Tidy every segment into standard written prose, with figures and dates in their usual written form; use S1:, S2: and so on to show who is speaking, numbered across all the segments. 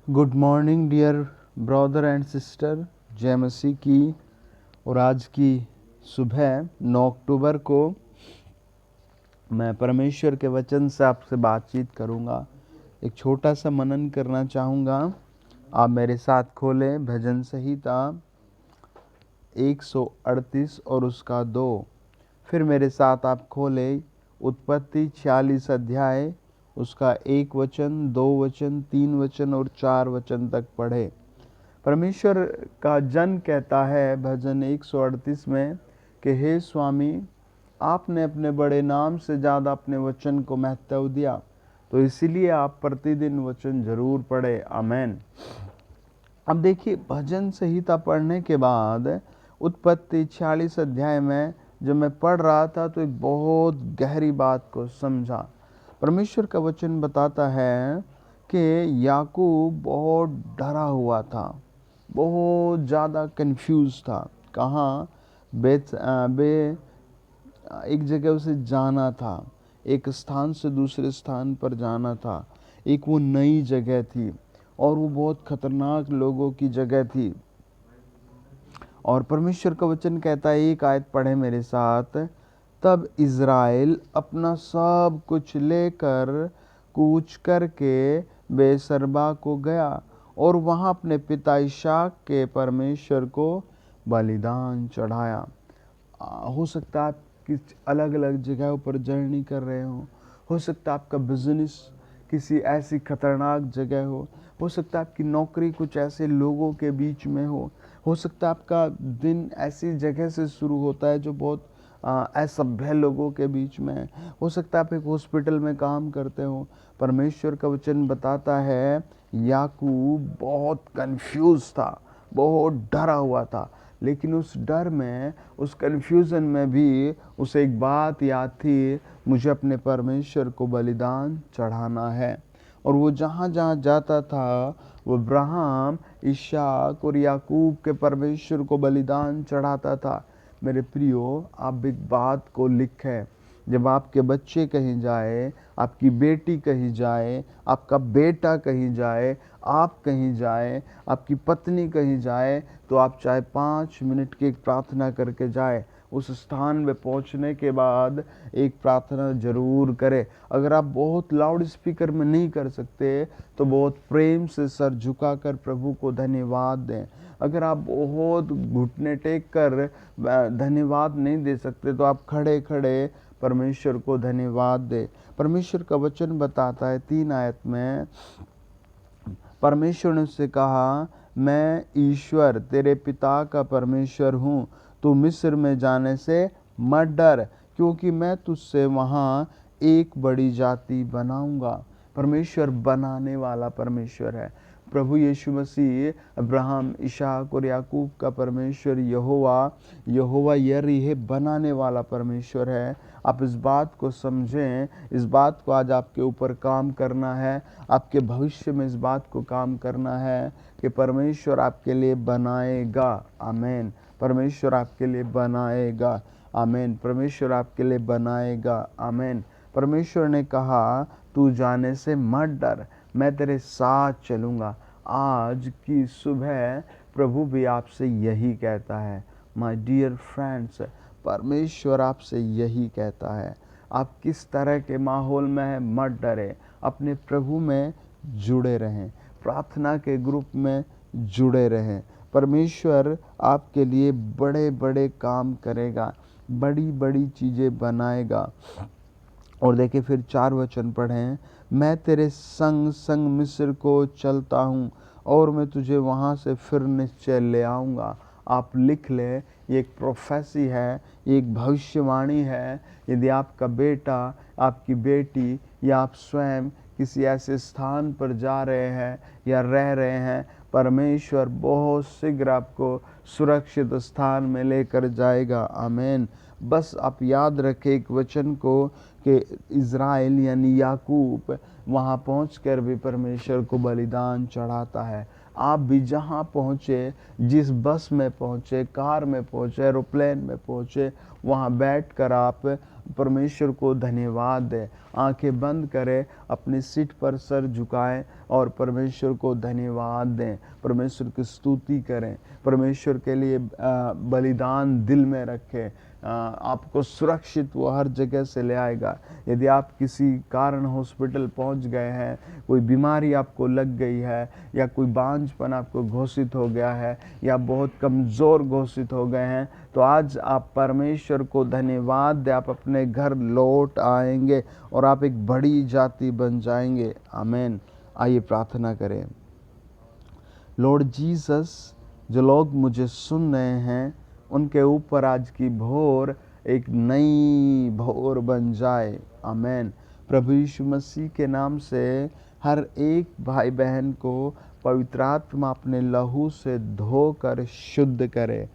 S1: Good morning dear brother and sister. जय मसीह की। और आज की सुबह 9 अक्टूबर को मैं परमेश्वर के वचन से आपसे बातचीत करूंगा। एक छोटा सा मनन करना चाहूँगा। आप मेरे साथ खोलें भजन संहिता 138 और उसका 2। फिर मेरे साथ आप खोलें उत्पत्ति 46 अध्याय, उसका 1 वचन, 2 वचन, 3 वचन और 4 वचन तक पढ़े। परमेश्वर का जन कहता है भजन 138 में कि हे स्वामी, आपने अपने बड़े नाम से ज़्यादा अपने वचन को महत्व दिया, तो इसीलिए आप प्रतिदिन वचन जरूर पढ़े। आमेन। अब देखिए, भजन संहिता पढ़ने के बाद उत्पत्ति 46 अध्याय में जब मैं पढ़ रहा था तो एक बहुत गहरी बात को समझा। परमेश्वर का वचन बताता है कि याकूब बहुत डरा हुआ था, बहुत ज़्यादा कंफ्यूज था। कहाँ? एक जगह उसे जाना था, एक स्थान से दूसरे स्थान पर जाना था। एक वो नई जगह थी और वो बहुत खतरनाक लोगों की जगह थी। और परमेश्वर का वचन कहता है, एक आयत पढ़े मेरे साथ। तब इज़राइल अपना सब कुछ लेकर कूच करके बेसरबा को गया और वहाँ अपने पिता इशाक के परमेश्वर को बलिदान चढ़ाया। हो सकता है आप किस अलग अलग जगहों पर जर्नी कर रहे हो सकता है आपका बिजनेस किसी ऐसी खतरनाक जगह हो सकता है आपकी नौकरी कुछ ऐसे लोगों के बीच में हो सकता है आपका दिन ऐसी जगह से शुरू होता है जो बहुत असभ्य लोगों के बीच में है। हो सकता है आप एक हॉस्पिटल में काम करते हो। परमेश्वर का वचन बताता है याकूब बहुत कंफ्यूज था, बहुत डरा हुआ था। लेकिन उस डर में, उस कन्फ्यूज़न में भी उसे एक बात याद थी, मुझे अपने परमेश्वर को बलिदान चढ़ाना है। और वो जहाँ जहाँ जाता था वो अब्राहम, इसहाक और याकूब के परमेश्वर को बलिदान चढ़ाता था। मेरे प्रियो, आप एक बात को लिखें। जब आपके बच्चे कहीं जाए, आपकी बेटी कहीं जाए, आपका बेटा कहीं जाए, आप कहीं जाए, आपकी पत्नी कहीं जाए, तो आप चाहे 5 मिनट की एक प्रार्थना करके जाए। उस स्थान में पहुंचने के बाद एक प्रार्थना जरूर करें। अगर आप बहुत लाउड स्पीकर में नहीं कर सकते तो बहुत प्रेम से सर झुकाकर प्रभु को धन्यवाद दें। अगर आप बहुत घुटने टेक कर धन्यवाद नहीं दे सकते तो आप खड़े खड़े परमेश्वर को धन्यवाद दें। परमेश्वर का वचन बताता है 3 आयत में, परमेश्वर ने उससे कहा, मैं ईश्वर तेरे पिता का परमेश्वर हूँ, तू मिस्र में जाने से मत डर, क्योंकि मैं तुझसे वहाँ एक बड़ी जाति बनाऊंगा। परमेश्वर बनाने वाला परमेश्वर है। प्रभु यीशु मसीह अब्राहम, इसहाक और याकूब का परमेश्वर यहोवा यरीह बनाने वाला परमेश्वर है। आप इस बात को समझें। इस बात को आज आपके ऊपर काम करना है। आपके भविष्य में इस बात को काम करना है कि परमेश्वर आपके लिए बनाएगा। आमीन। परमेश्वर आपके लिए बनाएगा। आमीन। परमेश्वर आपके लिए बनाएगा। आमीन। परमेश्वर ने कहा, तू जाने से मत डर, मैं तेरे साथ चलूँगा। आज की सुबह प्रभु भी आपसे यही कहता है। माय डियर फ्रेंड्स, परमेश्वर आपसे यही कहता है। आप किस तरह के माहौल में हैं, मत डरें। अपने प्रभु में जुड़े रहें, प्रार्थना के ग्रुप में जुड़े रहें। परमेश्वर आपके लिए बड़े बड़े काम करेगा, बड़ी बड़ी चीज़ें बनाएगा। और देखिए फिर 4 वचन पढ़ें, मैं तेरे संग संग मिस्र को चलता हूँ और मैं तुझे वहाँ से फिर निश्चय ले आऊँगा। आप लिख लें, ये एक प्रोफेसी है, ये एक भविष्यवाणी है। यदि आपका बेटा, आपकी बेटी या आप स्वयं किसी ऐसे स्थान पर जा रहे हैं या रह रहे हैं, परमेश्वर बहुत शीघ्र आपको सुरक्षित स्थान में लेकर जाएगा। आमीन। बस आप याद रखें एक वचन को कि इज़राइल यानी याकूब वहाँ पहुंचकर भी परमेश्वर को बलिदान चढ़ाता है। आप भी जहाँ पहुँचे, जिस बस में पहुँचे, कार में पहुँचे, एरोप्लेन में पहुँचे, वहाँ बैठकर आप परमेश्वर को धन्यवाद दें। आंखें बंद करें, अपनी सीट पर सर झुकाएं और परमेश्वर को धन्यवाद दें, परमेश्वर की स्तुति करें, परमेश्वर के लिए बलिदान दिल में रखें। आपको सुरक्षित वो हर जगह से ले आएगा। यदि आप किसी कारण हॉस्पिटल पहुंच गए हैं, कोई बीमारी आपको लग गई है, या कोई बांझपन आपको घोषित हो गया है, या बहुत कमज़ोर घोषित हो गए हैं, तो आज आप परमेश्वर को धन्यवाद दें। आप अपने घर लौट आएंगे और आप एक बड़ी जाति बन जाएंगे। आमीन। आइए प्रार्थना करें। लॉर्ड जीसस, जो लोग मुझे सुन रहे हैं उनके ऊपर आज की भोर एक नई भोर बन जाए। आमीन। प्रभु यीशु मसीह के नाम से हर एक भाई बहन को पवित्र आत्मा अपने लहू से धोकर शुद्ध करे,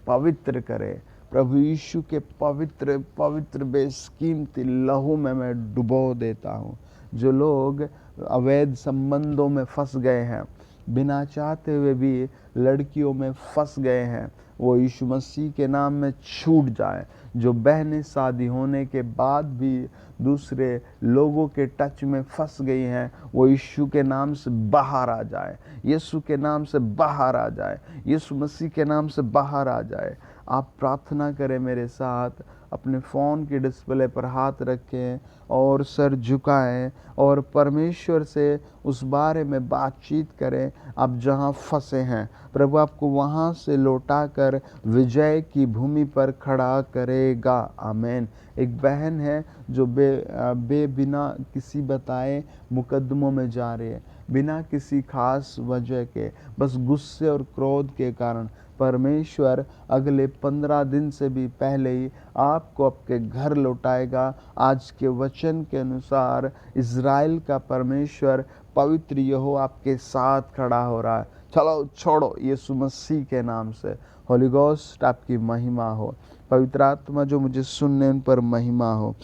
S1: पवित्र करे। प्रभु यीशु के पवित्र पवित्र बेशकीमती लहू में मैं डुबो देता हूँ। जो लोग अवैध संबंधों में फंस गए हैं, बिना चाहते हुए भी लड़कियों में फंस गए हैं, वो यीशु मसीह के नाम में छूट जाए। जो बहनें शादी होने के बाद भी दूसरे लोगों के टच में फंस गई हैं, वो यीशु के नाम से बाहर आ जाए, यीशु के नाम से बाहर आ जाए, यीशु मसीह के नाम से बाहर आ जाए। आप प्रार्थना करें मेरे साथ, अपने फ़ोन के डिस्प्ले पर हाथ रखें और सर झुकाएं और परमेश्वर से उस बारे में बातचीत करें। आप जहां फंसे हैं, प्रभु आपको वहां से लौटाकर विजय की भूमि पर खड़ा करेगा। आमीन। एक बहन है जो बिना किसी बताए मुकदमों में जा रही है, बिना किसी खास वजह के, बस गुस्से और क्रोध के कारण। परमेश्वर अगले 15 दिन से भी पहले ही आपको आपके घर लौटाएगा। आज के वचन के अनुसार इज़राइल का परमेश्वर पवित्र यहोवा आपके साथ खड़ा हो रहा है। चलो छोड़ो यीशु मसीह के नाम से। होली गोस्ट आपकी महिमा हो। पवित्र आत्मा जो मुझे सुनने उन पर महिमा हो।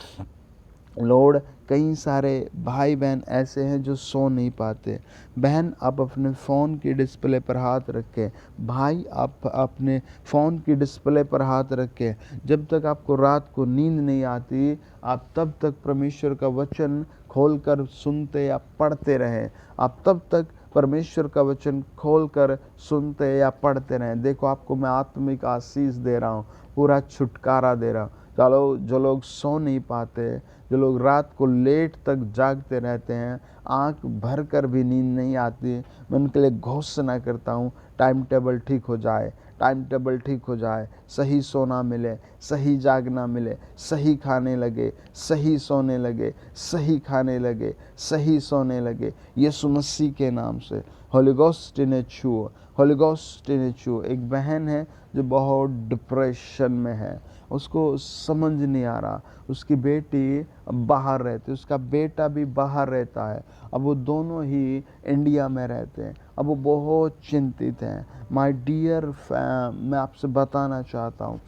S1: लॉर्ड, कई सारे भाई बहन ऐसे हैं जो सो नहीं पाते। बहन, आप अपने फ़ोन की डिस्प्ले पर हाथ रखें। भाई, आप अपने फ़ोन की डिस्प्ले पर हाथ रखें। जब तक आपको रात को नींद नहीं आती, आप तब तक परमेश्वर का वचन खोलकर सुनते या पढ़ते रहें। आप तब तक परमेश्वर का वचन खोलकर सुनते या पढ़ते रहें। देखो, आपको मैं आत्मिक आशीष दे रहा हूँ, पूरा छुटकारा दे रहा हूँ। चलो, जो लोग सो नहीं पाते, जो लोग रात को लेट तक जागते रहते हैं, आंख भर कर भी नींद नहीं आती, मैं उनके लिए घोषणा करता हूँ, टाइम टेबल ठीक हो जाए, टाइम टेबल ठीक हो जाए। सही सोना मिले, सही जागना मिले, सही खाने लगे, सही सोने लगे, सही खाने लगे, सही सोने लगे, यीशु मसीह के नाम से। होली गोस्ट इन्हें छुओ, होली गोस्ट इन्हें छुओ। एक बहन है जो बहुत डिप्रेशन में है, उसको समझ नहीं आ रहा, उसकी बेटी बाहर रहती है, उसका बेटा भी बाहर रहता है। अब वो दोनों ही इंडिया में रहते हैं। अब वो बहुत चिंतित हैं। माय डियर मैं आपसे बताना चाहता हूँ,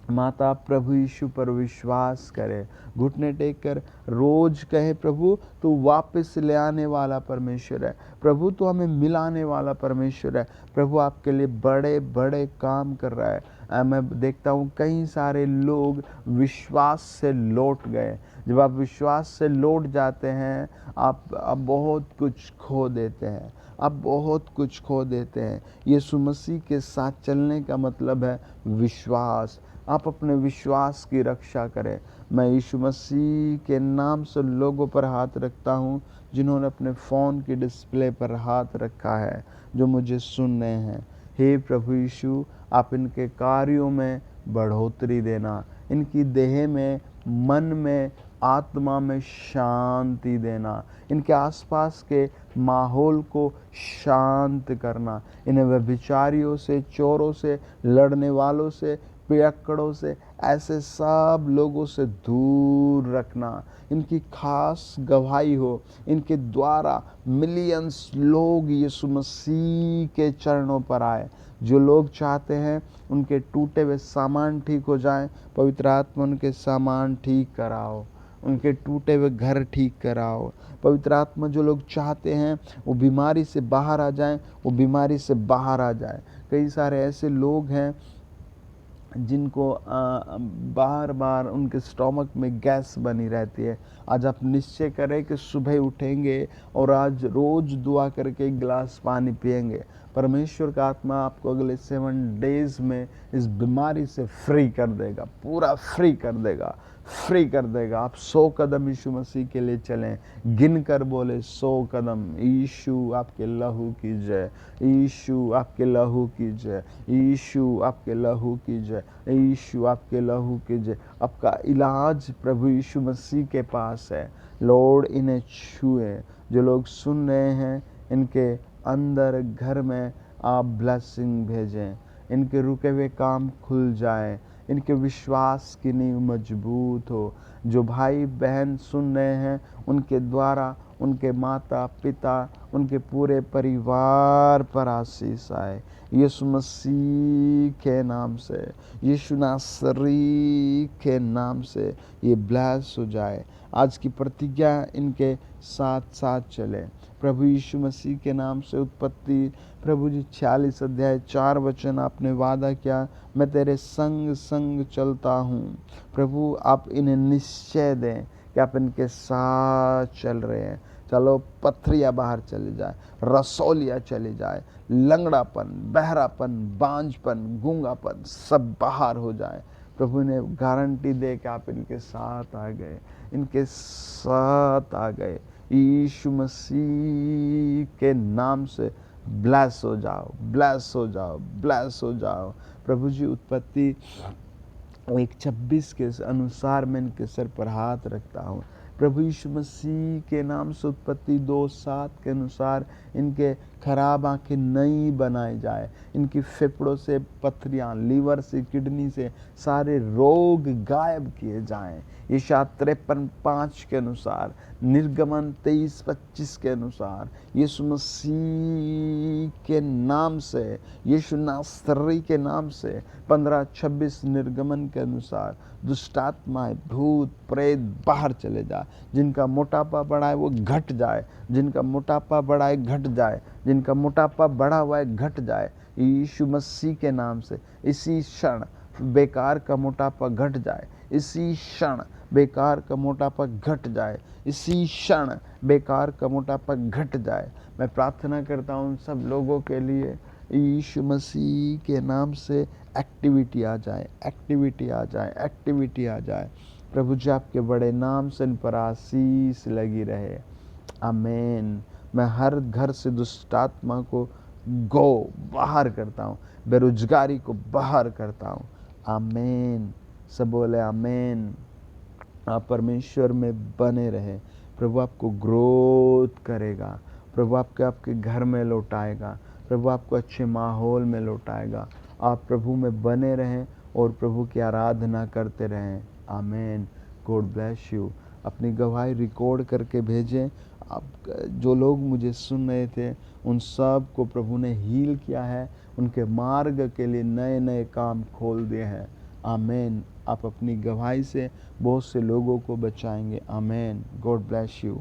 S1: माता, प्रभु यीशु पर विश्वास करे, घुटने टेक कर रोज कहे, प्रभु तू वापस ले आने वाला परमेश्वर है, प्रभु तू हमें मिलाने वाला परमेश्वर है। प्रभु आपके लिए बड़े बड़े काम कर रहा है। मैं देखता हूँ कई सारे लोग विश्वास से लौट गए। जब आप विश्वास से लौट जाते हैं, आप बहुत कुछ खो देते हैं, आप बहुत कुछ खो देते हैं। यीशु मसीह के साथ चलने का मतलब है विश्वास। आप अपने विश्वास की रक्षा करें। मैं यीशु मसीह के नाम से लोगों पर हाथ रखता हूँ जिन्होंने अपने फ़ोन की डिस्प्ले पर हाथ रखा है, जो मुझे सुन रहे हैं। हे प्रभु यीशु, आप इनके कार्यों में बढ़ोतरी देना, इनकी देह में, मन में, आत्मा में शांति देना, इनके आसपास के माहौल को शांत करना, इन्हें व्यभिचारियों से, चोरों से, लड़ने वालों से, पियक्कड़ों से, ऐसे सब लोगों से दूर रखना। इनकी खास गवाही हो, इनके द्वारा मिलियंस लोग यीशु मसीह के चरणों पर आए। जो लोग चाहते हैं उनके टूटे हुए सामान ठीक हो जाएं, पवित्र आत्मा उनके सामान ठीक कराओ, उनके टूटे हुए घर ठीक कराओ। पवित्र आत्मा, जो लोग चाहते हैं वो बीमारी से बाहर आ जाएं, वो बीमारी से बाहर आ जाए। कई सारे ऐसे लोग हैं जिनको बार बार उनके स्टोमक में गैस बनी रहती है, आज आप निश्चय करें कि सुबह उठेंगे और आज रोज़ दुआ करके एक गिलास पानी पिएंगे। परमेश्वर का आत्मा आपको अगले 7 डेज में इस बीमारी से फ्री कर देगा, पूरा फ्री कर देगा, फ्री कर देगा। आप 100 कदम यीशु मसीह के लिए चलें, गिन कर बोले 100 कदम। यीशु आपके लहू की जय, यीशु आपके लहू की जय, यीशु आपके लहू की जय, यीशु आपके लहू की जय। आपका इलाज प्रभु यीशु मसीह के पास है। लॉर्ड इन्हें छुए। जो लोग सुन रहे हैं, इनके अंदर घर में आप ब्लेसिंग भेजें, इनके रुके हुए काम खुल जाएं, इनके विश्वास की नींव मजबूत हो। जो भाई बहन सुन रहे हैं, उनके द्वारा उनके माता पिता, उनके पूरे परिवार पर आशीष आए यीशु मसीह के नाम से, यीशु नासरी के नाम से ये ब्लेस हो जाए। आज की प्रतिज्ञा इनके साथ साथ चले प्रभु यीशु मसीह के नाम से। उत्पत्ति प्रभु जी 46 अध्याय 4 वचन आपने वादा किया, मैं तेरे संग संग चलता हूँ। प्रभु आप इन्हें निश्चय दें कि आप इनके साथ चल रहे हैं। चलो पथरियाँ बाहर चली जाए, रसौलियाँ चली जाए, लंगड़ापन, बहरापन, बांझपन, गूंगापन सब बाहर हो जाए। प्रभु ने गारंटी दे कि आप इनके साथ आ गए, इनके साथ आ गए। यीशु मसीह के नाम से ब्लेस हो जाओ, ब्लेस हो जाओ, ब्लेस हो जाओ। प्रभु जी उत्पत्ति 1:26 के अनुसार मैं इनके सर पर हाथ रखता हूँ। प्रभु यीशु मसीह के नाम से उत्पत्ति 2:7 के अनुसार इनके खराब आंखें नई बनाई जाए। इनकी फेफड़ों से पथरियाँ, लीवर से, किडनी से सारे रोग गायब किए जाएं। यशायाह 53:5 के अनुसार, निर्गमन 23:25 के अनुसार, यीशु मसीह के नाम से, यीशु नासरी के नाम से 15:26 निर्गमन के अनुसार दुष्टात्माएं, भूत प्रेत बाहर चले जाए। जिनका मोटापा बढ़ा है वो घट जाए, जिनका मोटापा बढ़ा है घट जाए, जिनका मोटापा बढ़ा हुआ है घट जाए। यीशु मसीह के नाम से इसी क्षण बेकार का मोटापा घट जाए, इसी क्षण बेकार का मोटापा घट जाए, इसी क्षण बेकार का मोटापा घट जाए। मैं प्रार्थना करता हूँ सब लोगों के लिए, यीशु मसीह के नाम से एक्टिविटी आ जाए, एक्टिविटी आ जाए, एक्टिविटी आ जाए। प्रभु जी आपके बड़े नाम से इन पर आशीष लगी रहे। आमीन। मैं हर घर से दुष्टात्मा को बाहर करता हूँ, बेरोजगारी को बाहर करता हूँ। आमीन। सब बोले आमीन। आप परमेश्वर में बने रहे। प्रभु आपको ग्रोथ करेगा, प्रभु आपके घर में लौटाएगा, प्रभु आपको अच्छे माहौल में लौटाएगा। आप प्रभु में बने रहें और प्रभु की आराधना करते रहें। आमीन। God bless you. अपनी गवाही रिकॉर्ड करके भेजें। आप जो लोग मुझे सुन रहे थे उन सब को प्रभु ने हील किया है, उनके मार्ग के लिए नए नए काम खोल दिए हैं। आमीन। आप अपनी गवाही से बहुत से लोगों को बचाएंगे। आमीन। God bless you.